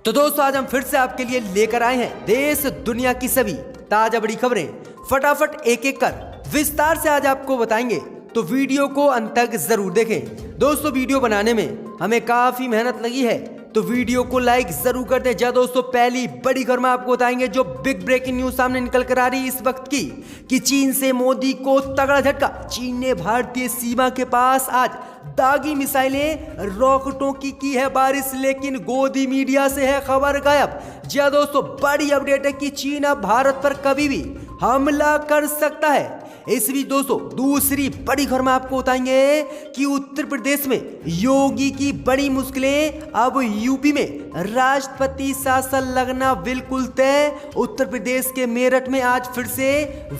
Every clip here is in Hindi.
तो दोस्तों आज हम फिर से आपके लिए लेकर आए हैं देश दुनिया की सभी ताजा बड़ी खबरें। फटाफट एक एक कर विस्तार से आज आपको बताएंगे, तो वीडियो को अंत तक जरूर देखें। दोस्तों वीडियो बनाने में हमें काफी मेहनत लगी है, तो वीडियो को लाइक जरूर कर दें। जहाँ दोस्तों पहली बड़ी खबर में आपको बताएंगे जो बिग ब्रेकिंग न्यूज सामने निकल कर आ रही है इस वक्त की, कि चीन से मोदी को तगड़ा झटका। चीन ने भारतीय सीमा के पास आज दागी मिसाइलें रॉकेटों की है बारिश, लेकिन गोदी मीडिया से है खबर गायब। जहाँ दोस्तों बड़ी अपडेट है कि चीन अब भारत पर कभी भी हमला कर सकता है। इस बीच दोस्तों दूसरी बड़ी खबर में आपको बताएंगे कि उत्तर प्रदेश में योगी की बड़ी मुश्किलें, अब यूपी में राष्ट्रपति शासन लगना बिल्कुल तय। उत्तर प्रदेश के मेरठ में आज फिर से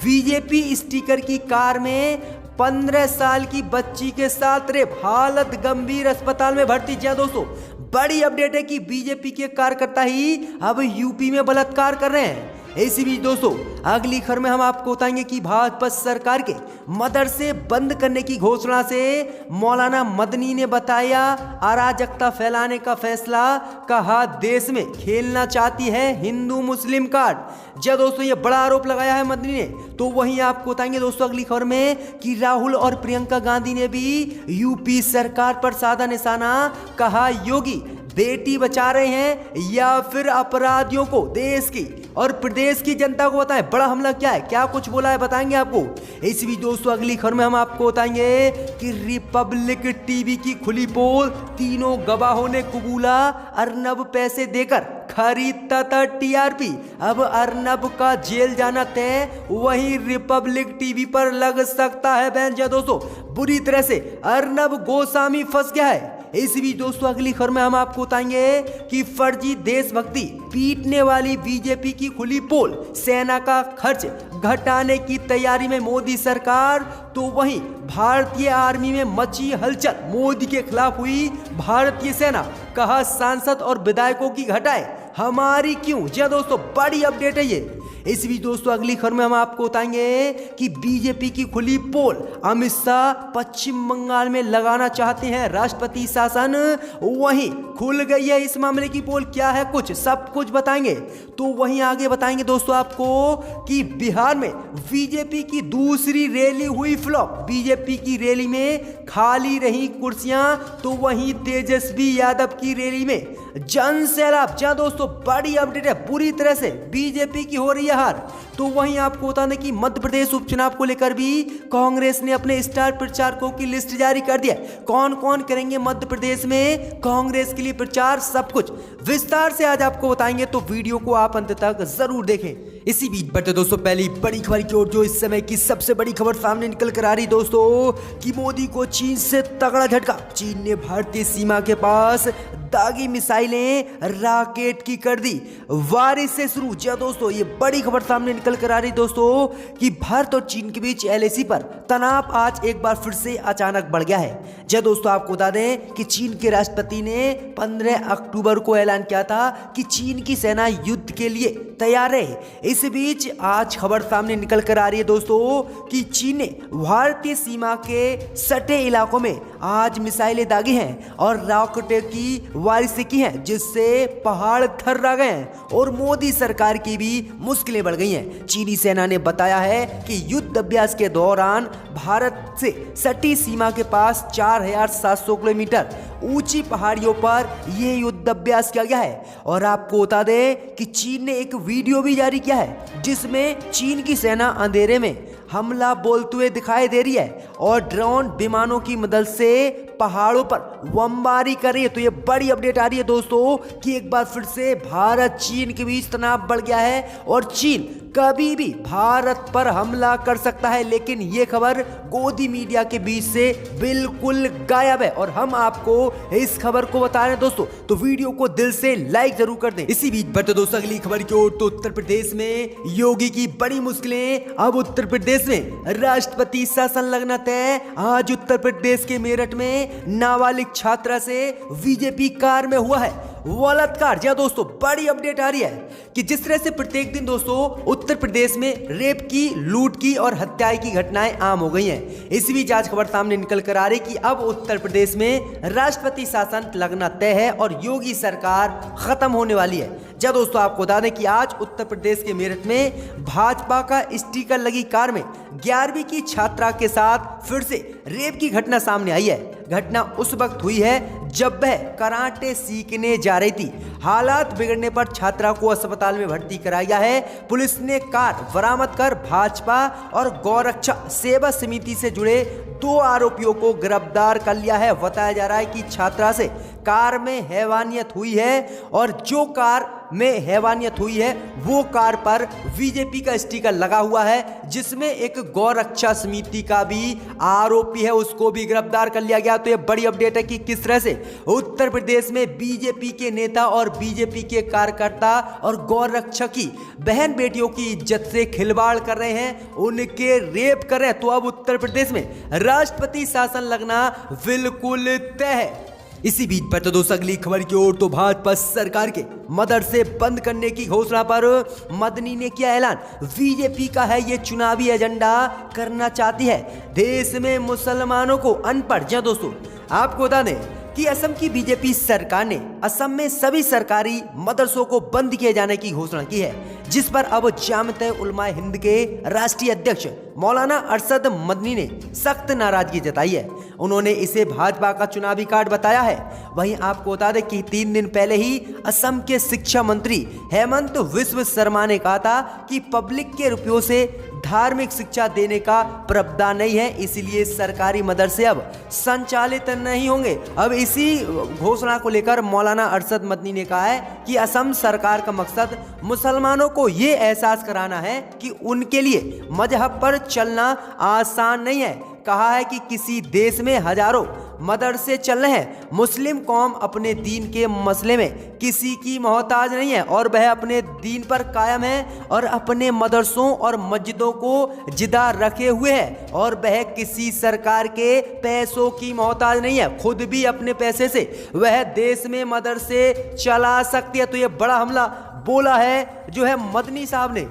बीजेपी स्टिकर की कार में 15 साल की बच्ची के साथ रेप, हालत गंभीर, अस्पताल में भर्ती। जहाँ दोस्तों बड़ी अपडेट है कि बीजेपी के कार्यकर्ता ही अब यूपी में बलात्कार कर रहे हैं। इसी बीच दोस्तों अगली खबर में हम आपको बताएंगे कि भाजपा सरकार के मदरसे बंद करने की घोषणा से मौलाना मदनी ने बताया अराजकता फैलाने का फैसला, कहा देश में खेलना चाहती है हिंदू मुस्लिम कार्ड। जब दोस्तों ये बड़ा आरोप लगाया है मदनी ने, तो वहीं आपको बताएंगे दोस्तों अगली खबर में कि राहुल और प्रियंका गांधी ने भी यूपी सरकार पर साधा निशाना, कहा योगी बेटी बचा रहे हैं या फिर अपराधियों को। देश की और प्रदेश की जनता को बताएं बड़ा हमला क्या है, क्या कुछ बोला है, बताएंगे आपको। इस बीच दोस्तों अगली खबर में हम आपको बताएंगे कि रिपब्लिक टीवी की खुली पोल, तीनों गवाहों ने कबूला अर्नब पैसे देकर खरीदता था टीआरपी, अब अर्नब का जेल जाना तय। वहीं रिपब्लिक टीवी पर लग सकता है बैन। दोस्तों बुरी तरह से अर्नब गोस्वामी फंस गया है। इस बीच दोस्तों अगली खबर में हम आपको बताएंगे कि फर्जी देशभक्ति पीटने वाली बीजेपी की खुली पोल, सेना का खर्च घटाने की तैयारी में मोदी सरकार। तो वहीं भारतीय आर्मी में मची हलचल, मोदी के खिलाफ हुई भारतीय सेना, कहा सांसद और विधायकों की घटाए हमारी क्यों। जी दोस्तों बड़ी अपडेट है ये। इस बीच दोस्तों अगली खबर में हम आपको बताएंगे कि बीजेपी की खुली पोल, अमित शाह पश्चिम बंगाल में लगाना चाहते हैं राष्ट्रपति शासन। वहीं खुल गई है इस मामले की पोल, क्या है कुछ सब कुछ बताएंगे। तो वहीं आगे बताएंगे दोस्तों आपको कि बिहार में बीजेपी की दूसरी रैली हुई फ्लॉप, बीजेपी की रैली में खाली रही कुर्सियां। तो वहीं तेजस्वी यादव की रैली में जन सैलाब। जहां दोस्तों बड़ी अपडेट है, पूरी तरह से बीजेपी की हो रही है हार। तो वहीं आपको बता दें कि मध्य प्रदेश उपचुनाव को लेकर भी कांग्रेस ने अपने स्टार प्रचारकों की लिस्ट जारी कर दिया। कौन कौन करेंगे मध्य प्रदेश में कांग्रेस के लिए प्रचार, सब कुछ विस्तार से आज आपको बताएंगे, तो वीडियो को आप अंत तक जरूर देखें। इसी बीच बढ़ते दोस्तों पहली बड़ी खबर की ओर, जो इस समय की सबसे बड़ी खबर सामने निकल कर आ रही दोस्तों कि मोदी को चीन से तगड़ा झटका। चीन ने भारतीय सीमा के पास दागी मिसाइलें रॉकेट की कर दी बारिश से शुरू। जी दोस्तों ये बड़ी खबर सामने निकल कर आ रही दोस्तों कि भारत और चीन के बीच एलएसी पर तनाव आज एक बार फिर से अचानक बढ़ गया है। जी दोस्तों आपको बता दें कि चीन के राष्ट्रपति ने 15 अक्टूबर को ऐलान किया था कि चीन की सेना युद्ध के लिए तैयार है। इस बीच आज खबर सामने निकल कर आ रही है दोस्तों कि चीन ने भारतीय सीमा के सटे इलाकों में आज मिसाइलें दागी हैं और रॉकेट की बारिश की हैं, जिससे पहाड़ थर्रा गए हैं और मोदी सरकार की भी मुश्किलें बढ़ गई हैं। चीनी सेना ने बताया है कि युद्ध अभ्यास के दौरान भारत से सटी सीमा के पास 4700 किलोमीटर ऊंची पहाड़ियों पर यह युद्ध अभ्यास किया गया है। और आपको बता दें कि चीन ने एक वीडियो भी जारी किया है जिसमें चीन की सेना अंधेरे में हमला बोलते हुए दिखाई दे रही है और ड्रोन विमानों की मदद से पहाड़ों पर बमबारी कर रही है। तो ये बड़ी अपडेट आ रही है दोस्तों कि एक बार फिर से भारत चीन के बीच तनाव बढ़ गया है और चीन कभी भी भारत पर हमला कर सकता है। लेकिन ये खबर गोदी मीडिया के बीच से बिल्कुल गायब है और हम आपको इस खबर को बता रहे हैं दोस्तों, तो वीडियो को दिल से लाइक जरूर कर दें। इसी बीच बढ़ते दोस्तों अगली खबर की ओर, तो उत्तर प्रदेश में योगी की बड़ी मुश्किलें, अब उत्तर प्रदेश में राष्ट्रपति शासन लगना तय। आज उत्तर प्रदेश के मेरठ में नाबालिग छात्रा से बीजेपी कार में हुआ है बलात्कार। जी हाँ दोस्तों, बड़ी अपडेट आ रही है कि जिस तरह से प्रत्येक दिन दोस्तों उत्तर प्रदेश में रेप की, लूट की और हत्या की घटनाएं आम हो गई हैं। इसी बीच आज खबर सामने निकल कर आ रही कि अब उत्तर प्रदेश में राष्ट्रपति शासन लगना तय है और योगी सरकार खत्म होने वाली है। जी दोस्तों, आपको बता दें कि आज उत्तर प्रदेश के मेरठ में भाजपा का स्टिकर लगी कार में 11वीं की छात्रा के साथ फिर से रेप की घटना सामने आई है। घटना उस वक्त हुई है जब वह कराटे सीखने जा रही थी। हालात बिगड़ने पर छात्रा को अस्पताल में भर्ती कराया गया है। पुलिस ने कार बरामद कर भाजपा और गौरक्षा सेवा समिति से जुड़े 2 आरोपियों को गिरफ्तार कर लिया है। बताया जा रहा है कि छात्रा से कार में हैवानियत हुई है और जो कार में हैवानियत हुई है वो कार पर बीजेपी का स्टिकर लगा हुआ है, जिसमें एक गौरक्षा समिति का भी आरोपी है, उसको भी गिरफ्तार कर लिया गया। तो ये बड़ी अपडेट है कि किस तरह से उत्तर प्रदेश में बीजेपी के नेता और बीजेपी के कार्यकर्ता और गौरक्षक की बहन बेटियों की इज्जत से खिलवाड़ कर रहे हैं, उनके रेप कर रहे हैं। तो अब उत्तर प्रदेश में राष्ट्रपति शासन लगना बिल्कुल तय है। इसी बीच पर तो दोस्तों अगली खबर की ओर, तो भाजपा सरकार के मदरसे बंद करने की घोषणा पर मदनी ने किया ऐलान। बीजेपी का है ये चुनावी एजेंडा करना चाहती है देश में मुसलमानों को अनपढ़। जी दोस्तों, आपको बता दें कि असम की बीजेपी सरकार ने असम में सभी सरकारी मदरसों को बंद किए जाने की घोषणा की है, जिस पर अब जामिया उलमाए हिंद के राष्ट्रीय अध्यक्ष मौलाना अरशद मदनी ने सख्त नाराजगी जताई है। उन्होंने इसे भाजपा का चुनावी कार्ड बताया है। वहीं आपको बता दें कि 3 दिन पहले ही असम के शिक्षा मंत्री हेमंत विश्व शर्मा ने कहा था कि पब्लिक के रुपयों से धार्मिक शिक्षा देने का प्रावधान नहीं है, इसलिए सरकारी मदरसे अब संचालित नहीं होंगे। अब इसी घोषणा को लेकर मौलाना अरशद मदनी ने कहा है कि असम सरकार का मकसद मुसलमानों को ये एहसास कराना है कि उनके लिए मजहब पर चलना आसान नहीं है। कहा है कि किसी देश में हजारों मदरसे चल रहे हैं, मुस्लिम कौम अपने दीन के मसले में किसी की मोहताज नहीं है और वह अपने दीन पर कायम है और अपने मदरसों और मस्जिदों को जिंदा रखे हुए है और वह किसी सरकार के पैसों की मोहताज नहीं है। खुद भी अपने पैसे से वह देश में मदरसे चला सकती है। तो यह बड़ा हमला बोला है जो है मदनी साहब ने।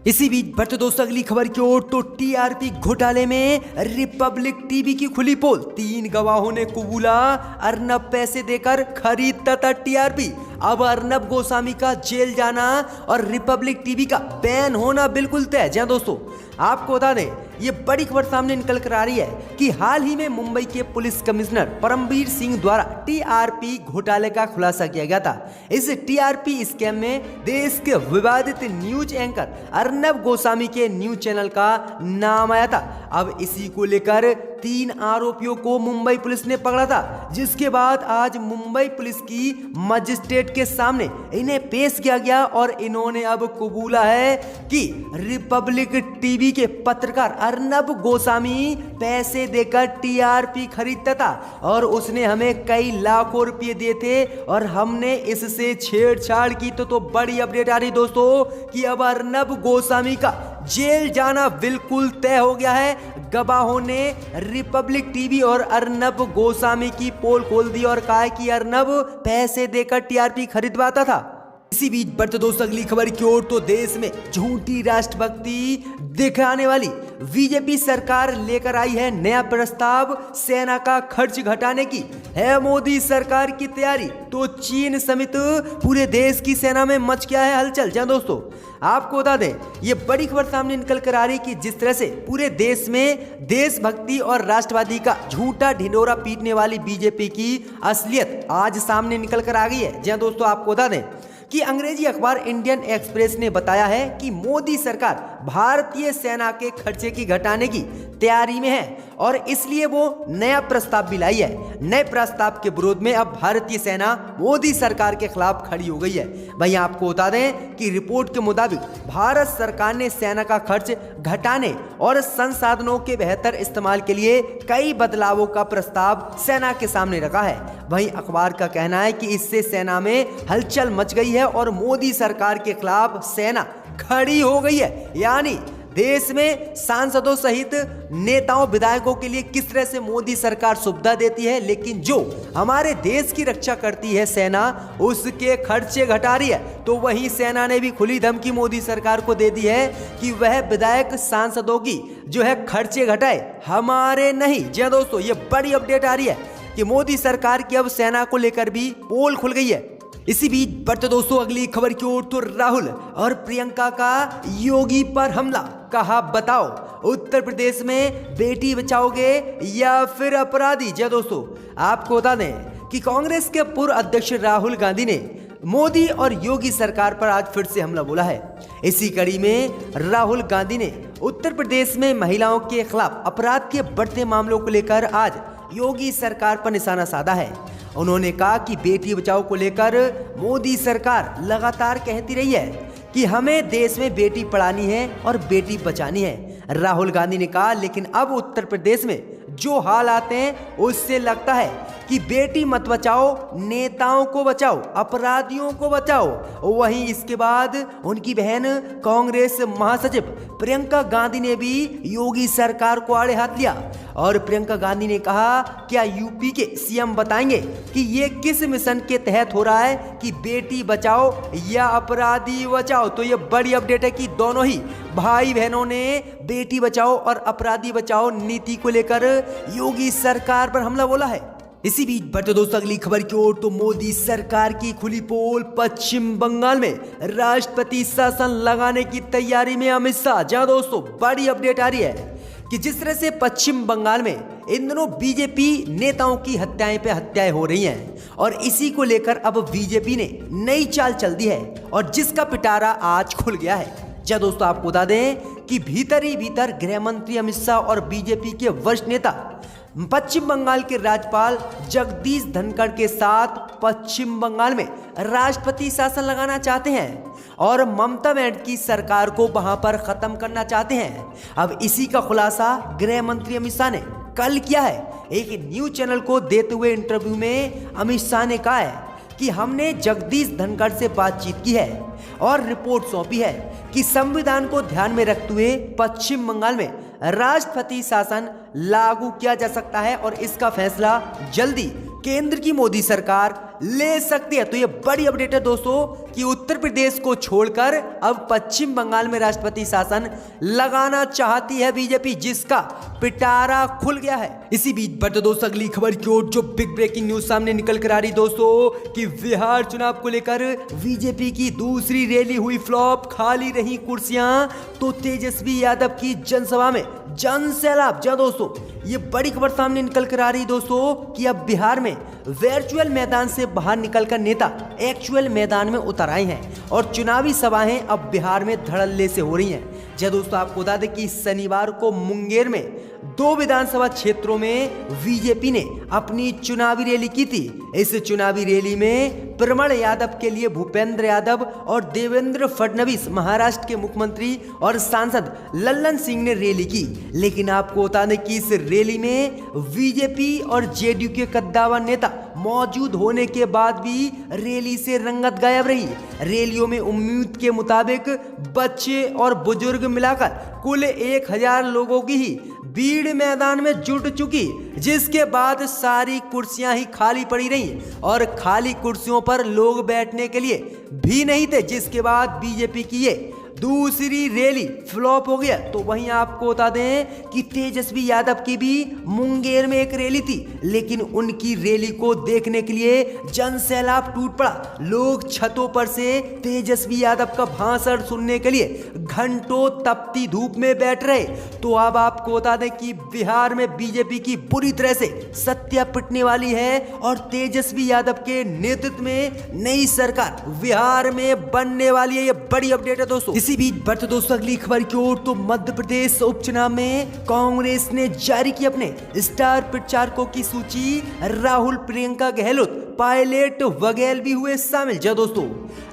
इसी बीच बढ़ते दोस्तों अगली खबर की ओर, तो टीआरपी घोटाले में रिपब्लिक टीवी की खुली पोल। 3 गवाहों ने कबूला अर्नब पैसे देकर खरीदता था टीआरपी। अब अर्नब गोस्वामी का जेल जाना और रिपब्लिक टीवी का बैन होना बिल्कुल तय। जी दोस्तों, आपको बता दें ये बड़ी खबर सामने निकल कर आ रही है कि हाल ही में मुंबई के पुलिस कमिश्नर परमवीर सिंह द्वारा टीआरपी घोटाले का खुलासा किया गया था। इस टीआरपी स्कैम में देश के विवादित न्यूज एंकर अर्नब गोस्वामी के न्यूज चैनल का नाम आया था। अब इसी को लेकर 3 आरोपियों को मुंबई पुलिस ने पकड़ा था, जिसके बाद आज मुंबई पुलिस की मजिस्ट्रेट के सामने इन्हें पेश किया गया और इन्होंने अब कबूला है कि रिपब्लिक टीवी के पत्रकार अर्नब गोस्वामी पैसे देकर टीआरपी खरीदता था और उसने हमें कई लाखों रुपए दिए थे और हमने इससे छेड़छाड़ की। तो बड़ी अपडेट आ रही दोस्तों कि अब अर्नब गोस्वामी का जेल जाना बिल्कुल तय हो गया है। गवाहों ने रिपब्लिक टीवी और अर्नब गोस्वामी की पोल खोल दी और कहा कि अर्नब पैसे देकर टीआरपी खरीदवाता था। इसी बीच बढ़ते दोस्तों अगली खबर की ओर, तो देश में झूठी राष्ट्रभक्ति दिखाने वाली बीजेपी सरकार लेकर आई है नया प्रस्ताव। सेना का खर्च घटाने की है मोदी सरकार की तैयारी। तो चीन समेत पूरे देश की सेना में मच गया है हलचल। जी दोस्तों, आपको बता दें ये बड़ी खबर सामने निकल कर आ रही कि जिस तरह से पूरे देश में देशभक्ति और राष्ट्रवादी का झूठा ढिंढोरा पीटने वाली बीजेपी की असलियत आज सामने निकल कर आ गई है। जी दोस्तों, आपको बता दें कि अंग्रेजी अखबार इंडियन एक्सप्रेस ने बताया है कि मोदी सरकार भारतीय सेना के खर्चे की घटाने की तैयारी में है और इसलिए वो नया प्रस्ताव भी लाई है। नए प्रस्ताव के विरोध में अब भारतीय सेना मोदी सरकार के खिलाफ खड़ी हो गई है। वहीं आपको बता दें कि रिपोर्ट के मुताबिक भारत सरकार ने सेना का खर्च घटाने और संसाधनों के बेहतर इस्तेमाल के लिए कई बदलावों का प्रस्ताव सेना के सामने रखा है। वहीं अखबार का कहना है कि इससे सेना में हलचल मच गई है और मोदी सरकार के खिलाफ सेना खड़ी हो गई है। यानी देश में सांसदों सहित नेताओं विधायकों के लिए किस तरह से मोदी सरकार सुविधा देती है, लेकिन जो हमारे देश की रक्षा करती है सेना, उसके खर्चे घटा रही है। तो वहीं सेना ने भी खुली धमकी मोदी सरकार को दे दी है कि वह विधायक सांसदों की जो है खर्चे घटाए, हमारे नहीं। जी हाँ दोस्तों, ये बड़ी अपडेट आ रही है कि मोदी सरकार की अब सेना को लेकर भी पोल खुल गई है। इसी बीच बढ़ते दोस्तों अगली खबर की ओर, तो राहुल और प्रियंका का योगी पर हमला, कहा बताओ उत्तर प्रदेश में बेटी बचाओगे या फिर अपराधी। जय दोस्तों, आपको बता दें कि कांग्रेस के पूर्व अध्यक्ष राहुल गांधी ने मोदी और योगी सरकार पर आज फिर से हमला बोला है। इसी कड़ी में राहुल गांधी ने उत्तर प्रदेश में महिलाओं के खिलाफ अपराध के बढ़ते मामलों को लेकर आज योगी सरकार पर निशाना साधा है। उन्होंने कहा कि बेटी बचाओ को लेकर मोदी सरकार लगातार कहती रही है कि हमें देश में बेटी पढ़ानी है और बेटी बचानी है। राहुल गांधी ने कहा, लेकिन अब उत्तर प्रदेश में जो हाल आते हैं उससे लगता है कि बेटी मत बचाओ, नेताओं को बचाओ, अपराधियों को बचाओ। वहीं इसके बाद उनकी बहन कांग्रेस महासचिव प्रियंका गांधी ने भी योगी सरकार को आड़े हाथ लिया और प्रियंका गांधी ने कहा, क्या यूपी के सीएम बताएंगे कि ये किस मिशन के तहत हो रहा है कि बेटी बचाओ या अपराधी बचाओ। तो ये बड़ी अपडेट है कि दोनों ही भाई बहनों ने बेटी बचाओ और अपराधी बचाओ नीति को लेकर योगी सरकार पर हमला बोला है। इसी बीच बढ़ते दोस्तों अगली खबर की ओर, तो मोदी सरकार की खुली पोल, पश्चिम बंगाल में राष्ट्रपति शासन लगाने की तैयारी में अमित शाह। जहां दोस्तों बड़ी अपडेट आ रही है कि जिस तरह से पश्चिम बंगाल में इन दिनों बीजेपी नेताओं की हत्याएं पे हत्याएं हो रही हैं और इसी को लेकर अब बीजेपी ने नई चाल चल दी है और जिसका पिटारा आज खुल गया है। क्या दोस्तों, आपको बता दें कि भीतर ही भीतर गृह मंत्री अमित शाह और बीजेपी के वरिष्ठ नेता पश्चिम बंगाल के राज्यपाल जगदीश धनखड़ के साथ पश्चिम बंगाल में राष्ट्रपति शासन लगाना चाहते हैं और ममता बनर्जी की सरकार को वहां पर खत्म करना चाहते हैं। अब इसी का खुलासा गृह मंत्री अमित शाह ने कल किया है। एक न्यूज चैनल को देते हुए इंटरव्यू में अमित शाह ने कहा है कि हमने जगदीश धनखड़ से बातचीत की है और रिपोर्ट सौंपी है कि संविधान को ध्यान में रखते हुए पश्चिम बंगाल में राष्ट्रपति शासन लागू किया जा सकता है और इसका फैसला जल्दी केंद्र की मोदी सरकार ले सकती है। तो ये बड़ी अपडेट है दोस्तों कि उत्तर प्रदेश को छोड़कर अब पश्चिम बंगाल में राष्ट्रपति शासन लगाना चाहती है बीजेपी, जिसका पिटारा खुल गया है। इसी बीच बढ़ते दोस्तों अगली खबर की ओर, जो बिग ब्रेकिंग न्यूज सामने निकल कर आ रही दोस्तों कि बिहार चुनाव को लेकर बीजेपी की दूसरी रैली हुई फ्लॉप, खाली रही कुर्सियां तो तेजस्वी यादव की जनसभा में जन सैलाब। जा दोस्तों, ये बड़ी खबर सामने निकल कर आ रही दोस्तों कि अब बिहार में वर्चुअल मैदान से बाहर निकलकर नेता एक्चुअल मैदान में उतर आए हैं और चुनावी सभाएं अब बिहार में धड़ल्ले से हो रही हैं। जय दोस्तों, आपको बता दें कि शनिवार को मुंगेर में 2 विधानसभा क्षेत्रों में बीजेपी ने अपनी चुनावी रैली की थी। इस चुनावी रैली में प्रमण यादव के लिए भूपेंद्र यादव और देवेंद्र फडणवीस महाराष्ट्र के मुख्यमंत्री और सांसद लल्लन सिंह ने रैली की। लेकिन आपको बता दें कि इस रैली में बीजेपी और जेडीयू के कद्दावर नेता मौजूद होने के बाद भी रैली से रंगत गायब रही। रैलियों में उम्मीद के मुताबिक बच्चे और बुजुर्ग मिलाकर कुल 1000 लोगों की ही भीड़ मैदान में जुट चुकी, जिसके बाद सारी कुर्सियां ही खाली पड़ी रही और खाली कुर्सियों पर लोग बैठने के लिए भी नहीं थे, जिसके बाद बीजेपी की ये दूसरी रैली फ्लॉप हो गया। तो वहीं आपको बता दें कि तेजस्वी यादव की भी मुंगेर में एक रैली थी, लेकिन उनकी रैली को देखने के लिए जन सैलाब टूट पड़ा। लोग छतों पर से तेजस्वी यादव का भाषण सुनने के लिए घंटों तपती धूप में बैठ रहे। तो अब आपको बता दें कि बिहार में बीजेपी की बुरी तरह से सत्या पिटने वाली है और तेजस्वी यादव के नेतृत्व में नई सरकार बिहार में बनने वाली है। ये बड़ी अपडेट है दोस्तों। इसी बीच बढ़ते दोस्तों अगली खबर की ओर, तो मध्य प्रदेश उपचुनाव में कांग्रेस ने जारी की अपने स्टार प्रचारकों की सूची। राहुल, प्रियंका, गहलोत, पायलट वगैरह भी हुए शामिल। जय दोस्तों,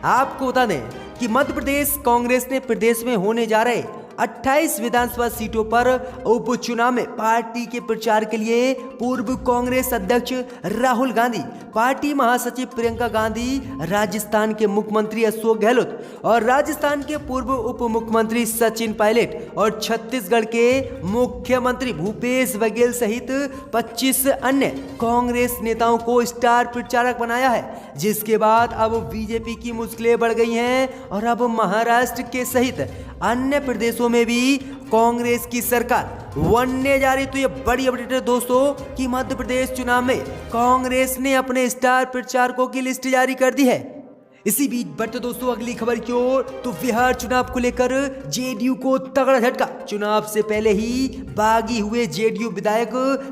आपको बता दें कि मध्य प्रदेश कांग्रेस ने प्रदेश में होने जा रहे 28 विधानसभा सीटों पर उपचुनाव में पार्टी के प्रचार के लिए पूर्व कांग्रेस अध्यक्ष राहुल गांधी, पार्टी महासचिव प्रियंका गांधी, राजस्थान के मुख्यमंत्री अशोक गहलोत और राजस्थान के पूर्व उप मुख्यमंत्री सचिन पायलट और छत्तीसगढ़ के मुख्यमंत्री भूपेश बघेल सहित 25 अन्य कांग्रेस नेताओं को स्टार प्रचारक बनाया है, जिसके बाद अब बीजेपी की मुश्किलें बढ़ गई हैं और अब महाराष्ट्र के सहित अन्य प्रदेशों में भी कांग्रेस की सरकार बनने जा रही। तो ये बड़ी अपडेट है दोस्तों कि मध्य प्रदेश चुनाव में कांग्रेस ने अपने स्टार प्रचारकों की लिस्ट जारी कर दी है। इसी बीच बढ़ते दोस्तों अगली खबर की ओर, तो बिहार चुनाव को लेकर जेडीयू को तगड़ा झटका। चुनाव से पहले ही बागी हुए जेडीयू विधायक,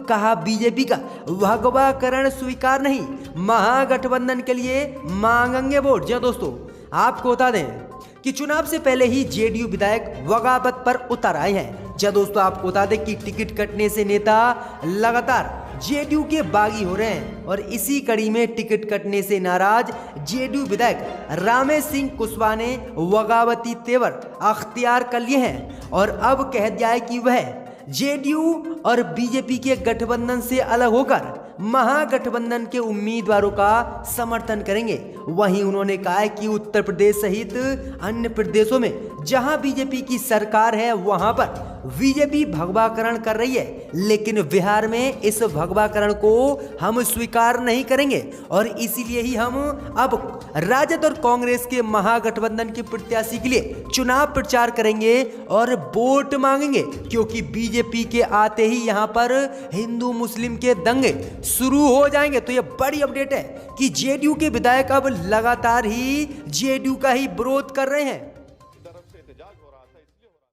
कहा बीजेपी का भगवाकरण स्वीकार नहीं, महागठबंधन के लिए मांगेंगे वोट। जी दोस्तों, आपको बता दें कि चुनाव से पहले ही जेडीयू विधायक बगावत पर उतर आए हैं। जी दोस्तों, आपको बता दें कि टिकट कटने से नेता लगातार जेडीयू के बागी हो रहे हैं और इसी कड़ी में टिकट कटने से नाराज जेडीयू विधायक रामेश सिंह कुशवाहा ने बगावती तेवर अख्तियार कर लिए हैं और अब कह दिया है कि वह जेडीयू और बीजेपी के गठबंधन से अलग होकर महागठबंधन के उम्मीदवारों का समर्थन करेंगे। वहीं उन्होंने कहा है कि उत्तर प्रदेश सहित अन्य प्रदेशों में जहां बीजेपी की सरकार है वहां पर बीजेपी भगवाकरण कर रही है, लेकिन बिहार में इस भगवाकरण को हम स्वीकार नहीं करेंगे और इसीलिए ही हम अब राजद और कांग्रेस के महागठबंधन के प्रत्याशी के लिए चुनाव प्रचार करेंगे और वोट मांगेंगे, क्योंकि बीजेपी के आते ही यहां पर हिंदू मुस्लिम के दंगे शुरू हो जाएंगे। तो यह बड़ी अपडेट है कि जेडीयू के विधायक अब लगातार ही जेडीयू का ही विरोध कर रहे हैं।